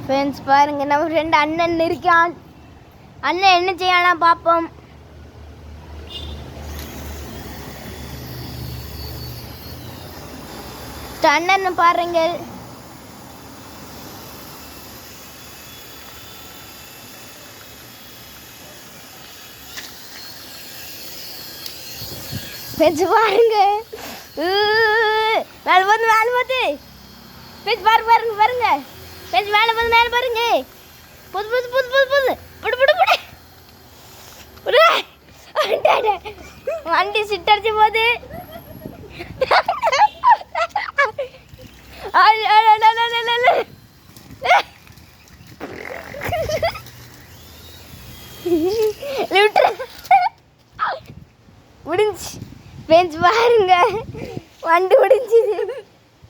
Friends பாருங்க, நம்ம friend அண்ணன் இருக்கான். அண்ணன் என்ன செய்யலாம் பார்ப்போம். அண்ணன் பாருங்க, ஃப்ரெண்ட்ஸ் பாருங்க, மேலே போது ஃப்ரெண்ட்ஸ் பாருங்க ஃப்ரெண்ட்ஸ் மேலே பாருங்க புது வண்டி சிட்டடிச்சு போகுது. முடிஞ்சு ஃப்ரெண்ட்ஸ் பாருங்க, வண்டி முடிஞ்சுது,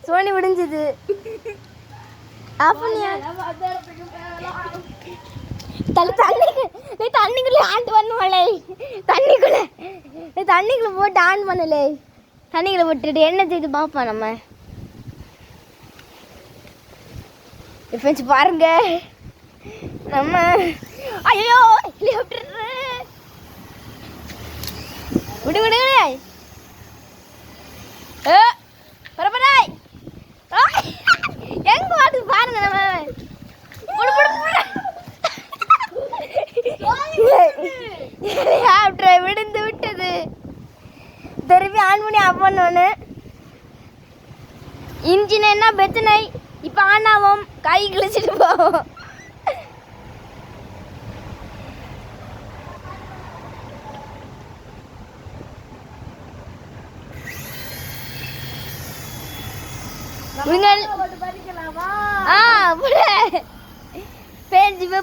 சோனி முடிஞ்சுது. தண்ணிக்குள்ள ஆன் பண்ணுவாளே, தண்ணிக்குள்ள போட்டு ஆன் பண்ணலே, தண்ணிக்குள்ள போட்டுட்டு என்ன செய்து பார்ப்போம் நம்ம. ஃப்ரெண்ட்ஸ் பாருங்க, நம்ம ஐயோ விடு பரபராய் எங்க வாட்டு பாருங்க. நம்ம விழுந்து விட்டது. திருப்பி ஆன் பண்ணி ஆஃப் பண்ணோன்னு இன்ஜின் என்ன பிரச்சனை. இப்போ ஆன் ஆகும், கை கிழிச்சிட்டு போவோம்.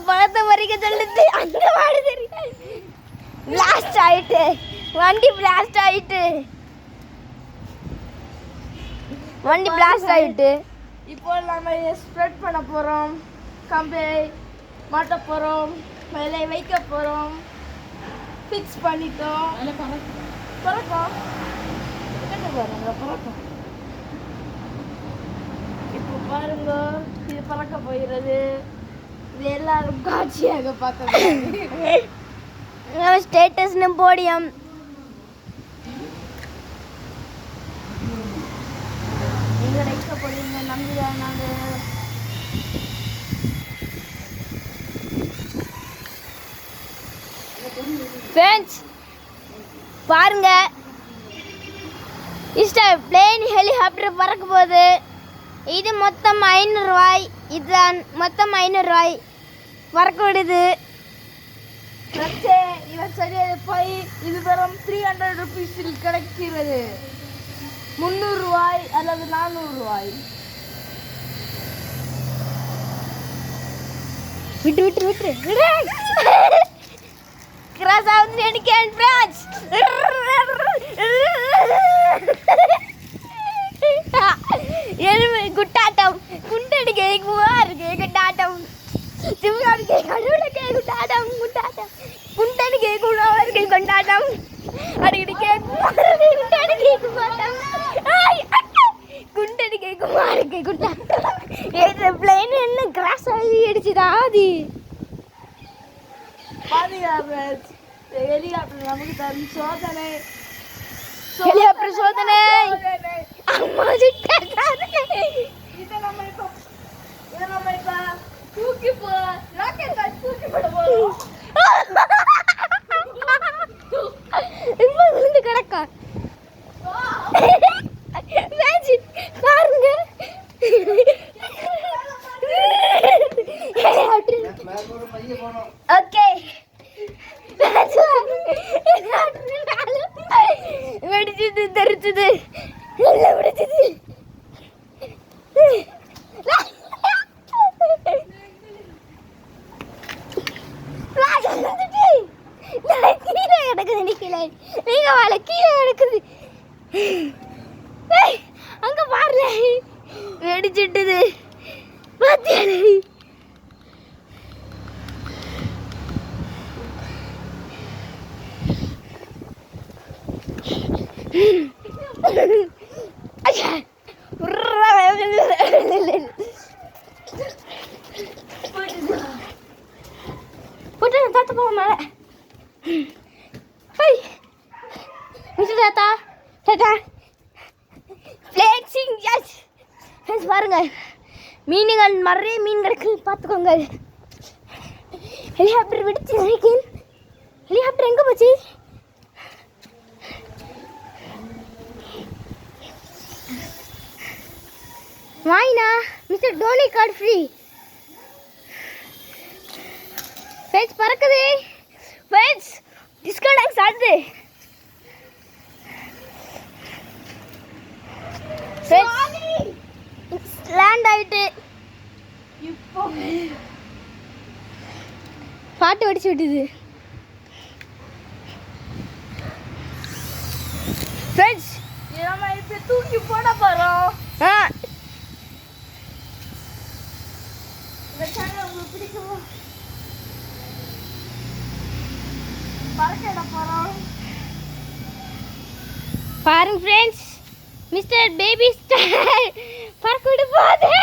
பழத்தை பறிக்க சொல்லுது. அந்த மாடு தெரியும், பிளாஸ்ட் ஆயிட்டு, வண்டி பிளாஸ்ட் ஆயிட்டு. இப்போ நம்ம ஸ்ப்ரெட் பண்ண போறோம், கம்பி மாட்ட போறோம், மேலே வைக்க போறோம். ஃபிக்ஸ் பண்ணிட்டோம். பறக்கும் இப்போ பாருங்க, இது பறக்க போகிறது. இது எல்லாரும் காட்சியாக பார்த்தது. ஸ்டேட்டஸ்னு போடியம். நீங்க லைக் போடுங்க, நம்பிதான் நாங்கள். ஃப்ரெண்ட்ஸ் பாருங்க, பிளேன் ஹெலிகாப்டர் பறக்க போகுது. இது மொத்தம் 500 ரூபாய். இதுதான் மொத்தம் 500 ரூபாய் பறக்க விடுது. இவன் சரியாக போய் இது வெறும் 300 ருபீஸில் கிடைக்கிறது. 300 ரூபாய் அல்லது 400 ரூபாய். விட்டு கிராஸ் ஆகுது. எடுக்கேன் ஃப்ரெண்ட்ஸ், குட்டாட்டம் குண்டடிக்கை இருக்கு. குட்டாட்டம் சிவகாடிக்கை கடவுளுக்கே குட்டாட்டம் குண்டடிக்கை குணவருக்கு கொண்டாட்டம் அடிக்கடிக்கே குண்டடிக்கை குமாருக்கு குண்டாட்டம். பிளேன் என்ன கிராஸ் ஆகி அடிச்சுதா? அது ஹெலிகாப்டர் நமக்கு தரும் சோதனை. ஹெலிகாப்டர் சோதனை. அம்மா இதை நம்ம இப்போ தூக்கி ராக்கெட் தூக்கி போட போறோம். விழுந்து கிடக்கா பாருங்க. ஓகே வெடிச்சது, தெரிச்சது, நல்லா வெடிச்சது. கீழே கிடக்குது, நிக்கல நீங்க வாழ கீழே கிடக்குது. அங்க பாருல வெடிச்சிட்டுது பாத்தியாலே. பார்த்து போவோம் மேலே. ஹை மிஸ்டர் தாத்தா டாட்டா ஃப்ளெக்ஸிங் எஸ் ஃப்ரெண்ட்ஸ் பாருங்க மீன்கள் நிறைய மீன் கிடக்கு பார்த்துக்கோங்க. ஹெலிகாப்டர் விடுச்சு நினைக்கிறேன். ஹெலிகாப்டர் எங்கே போச்சு? வாயினா mister Dhoni card free. Friends பறக்குது. ஃப்ரெண்ட்ஸ் டிஸ்கவுண்ட் ஆக்ஸ் ஆடுது. லேண்ட் ஆயிட்டு இப்போ பாட்டு வெடிச்சு விட்டுது. ஃப்ரெண்ட்ஸ் நம்ம இப்போ தூக்கி போட போகிறோம். இந்த சேனல் உங்களுக்கு பிடிக்குமா? பறக்க போகிறோம். பாருங்க ஃப்ரெண்ட்ஸ் மிஸ்டர் பேபி ஸ்டார் பறக்க விட போதே.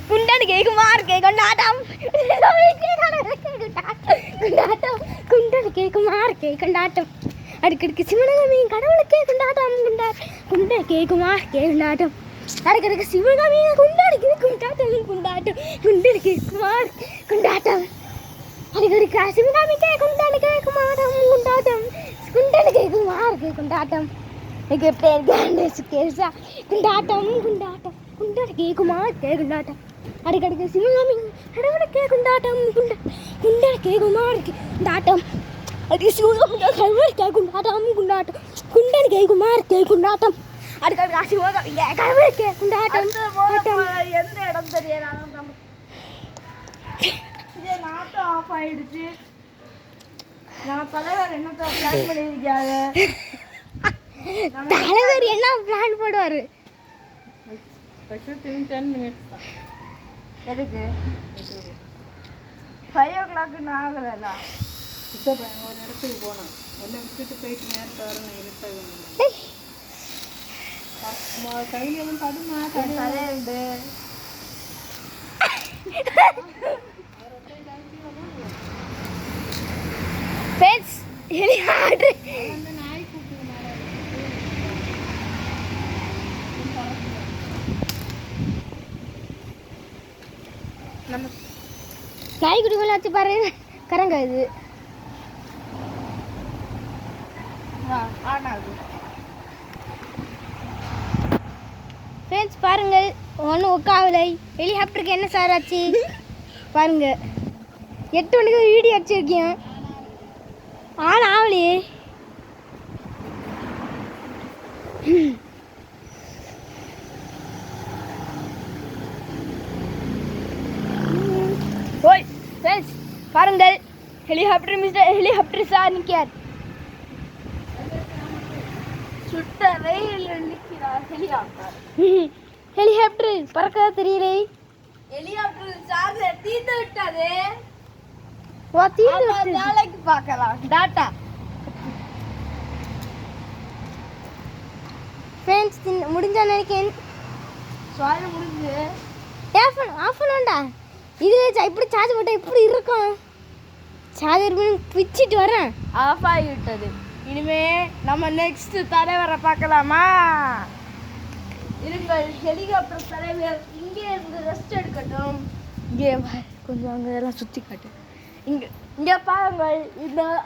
குண்டாடி கேக்குமார் கே கொண்டாட்டம் கொண்டாட்டம் குண்டாடி கேக்குமார் கே கொண்டாட்டம் அடிக்கடிக்கு சிவனகமி கடவுளுக்கே கொண்டாட்டம் குண்டா கேக்குமார் கே கொண்டாட்டம் அடிக்கடிக்கு சிவகாமி கொண்டாடிக்கு கொண்டாட்டம் கொண்டாட்டம் குண்டடி கேக்குமார் கொண்டாட்டம் அடிக்கடிக்கு சிவகாமிக்கே கொண்டாடி கேக்குமாரம் கொண்டாட்டம் குண்டடி கேக்குமார் கே கொண்டாட்டம் எனக்கு பேர் கேண்டேஸ் கேசா கொண்டாட்டம் கொண்டாட்டம் குண்டடி கேக்குமார் கே கொண்டாட்டம் அடிக்கடிக்கு சிவகாமி கடவுளுக்கே கொண்டாட்டம் குண்டடி கேக்குமார் கொண்டாட்டம் அடி சிவகாமி கடவுளுக்கே கொண்டாட்டம் கொண்டாட்டம் குண்டடி கேக்குமார் கே கொண்டாட்டம் அதுக்கு சிவகாமி கடவுளுக்கே கொண்டாட்டம் எந்த இடம் தெரியல. இதே நாட்டம் ஆஃப் ஆயிடுச்சு. நம்ம தலைவர் என்ன பிளான் பண்ணியிருக்காங்க? தலைவர் என்ன பிளான் போடுவாரு? 10 minutes தான். எதுக்கு 5 o'clock ஆகல. இப்போ ஒரு இடத்துக்கு போனோம். எல்லாம் விட்டுட்டு போயிட்டு நேரத்தை வரணும். இருட்டாக கையிலும் படுமா தலையுண்டு. நாய்க்குட்டிகளை வச்சு பாரு கரங்க இது ஃப்ரெண்ட்ஸ் பாருங்கள் ஒன்றும் ஒக்காவலை ஹெலிகாப்டருக்கு என்ன சார் ஆச்சு பாருங்க 8 மணிக்கு வீடியோ அடிச்சிருக்கேன் ஆன் ஆகலையே ஓய் ஃப்ரெண்ட்ஸ் பாருங்கள் ஹெலிகாப்டர் சார் நிற்கார் சுட்ட வெயில் நிற்கிறார் ஹெலிகாப்டர் பறக்க தெரியலே ஹெலிகாப்டர் சார்ஜ் தீர்த்து விட்டது தீர்ந்து நாளைக்கு பார்க்கலாம் டாட்டா ஃப்ரெண்ட்ஸ் முடிஞ்சா நினைக்கிறேன் சாரி முடிஞ்சு ஆஃப் பண்ணா இதில் இப்படி சார்ஜ் போட்டால் இப்படி இருக்கும் சார்ஜர் பிச்சுட்டு வரேன் ஆஃப் ஆகிவிட்டது இனிமே நம்ம நெக்ஸ்ட் தலைவரை பார்க்கலாமா இருங்கள் ஹெலிகாப்டர் தலைவர் இங்கே இருந்து ரெஸ்ட் எடுக்கட்டும் இங்கே கொஞ்சம் அங்கே எல்லாம் சுற்றி காட்டு இங்கே பாருங்கள்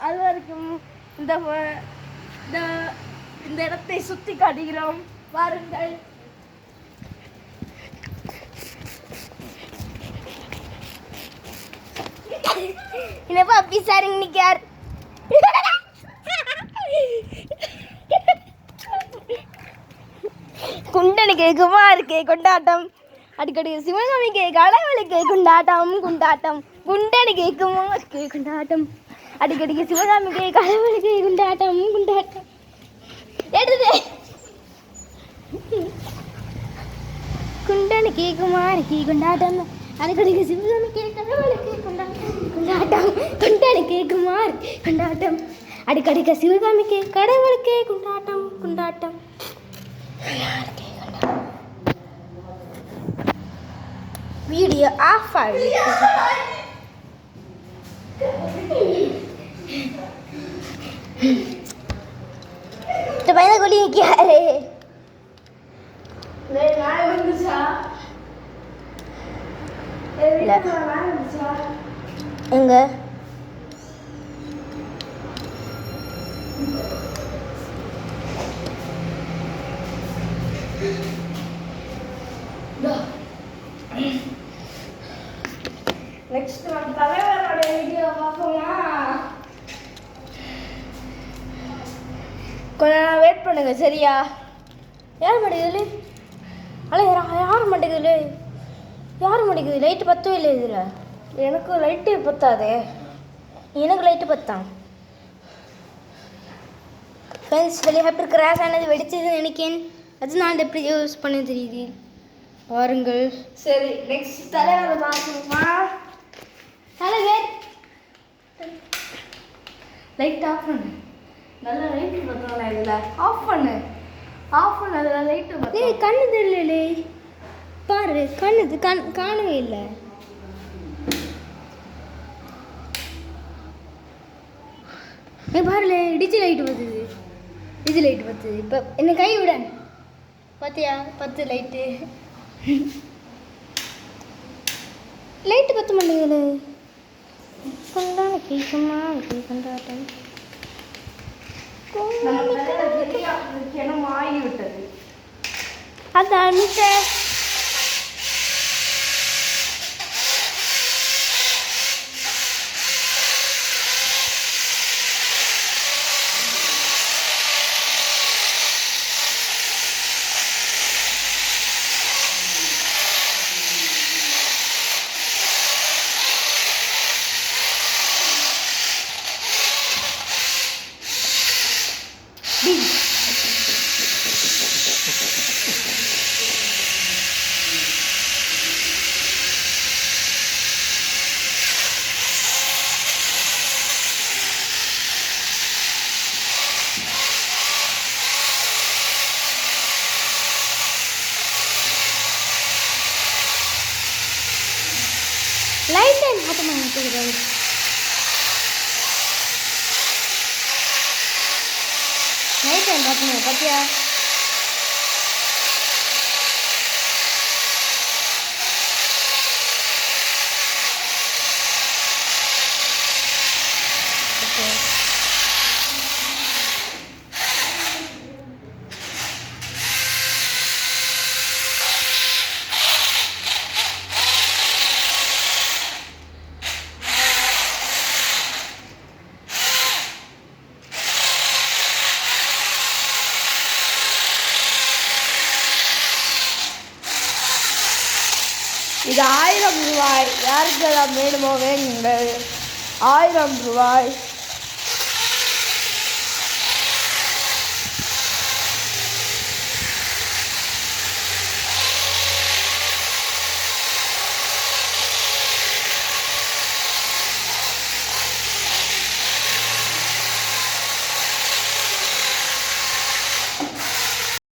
அது வரைக்கும் இந்த இடத்தை சுற்றி காட்டுகிறோம் பாருங்கள் என்னப்பா அப்படி சாரிங்க நிற்கார் குண்டனுக்கு குமாருக்கு கொண்டாட்டம் அடிக்கடி சிவகாமிக்கு கடவுளுக்கு கொண்டாட்டம் குண்டனுக்கு குமாருக்கு கொண்டாட்டம் அடிக்கடிக்கு சிவகாமிக்கு கடவுளுக்கு கொண்டாட்டம் எடுத்து குண்டனுக்கு குமாருக்கு கொண்டாட்டம் அடிக்கடிக்கு சிவகாமிக்கு கடவுளுக்கு கொண்டாட்டம் குண்டனுக்கு குமார் கொண்டாட்டம் அடுக்கடுக்க சிவகாமிக்கு கடவுளுக்கே கொண்டாட்டம் கொண்டாட்டம். எல்லாருக்கே கொண்டாட்டம். வீடியோ ஆஃப் ஆகிடுது. இந்த பையனை கொடி நிற்காரு. எங்க நெக்ஸ்ட் நம்ம தலைவரோட வீடியோ பார்ப்போமா? கொஞ்ச நேரம் வெயிட் பண்ணுங்க சரியா? யார் மாட்டேங்குது? யார் மாட்டேங்குது? யார் மாட்டேங்குது? லைட்டு பத்தவே இல்லை இதில். எனக்கு லைட்டு பத்தாதே. எனக்கு லைட்டு பத்தான். ஃப்ரெண்ட்ஸ் வெளியே ஹேப்பர் கிராஷ் ஆனது வெடிச்சதுன்னு நினைக்கிறேன். அது நான் எப்படி யூஸ் பண்ண தெரியுது பாருங்கள். சரி நெக்ஸ்ட் தலைவரை பார்க்கணுமா? தலைவர் லைட் ஆஃப் பண்ணு. நல்லா லைட்டு பார்த்தோம்ல இதில். ஆஃப் பண்ணு. அதில் லைட்டு பார்த்தோம். ஏய் கண்ணு தெரியல. பாரு காணவே இல்லை. பாருல டிஜி லைட்டு பத்துது. இப்போ என்ன கை விட பார்த்தியா? 10 லைட்டு பத்த மாட்டேங்குது. கொண்டாட கேட்குமா கொண்டாட்டம். ஆகிவிட்டது. அதான் லைட் டைம் பார்த்து மாட்டேங்கிறது. நைட் டைம் பார்த்துங்க பார்த்தியா? இது 1000 ரூபாய். யாருக்கெல்லாம் வேணுமோ வேணுங்கள். 1000 ரூபாய்.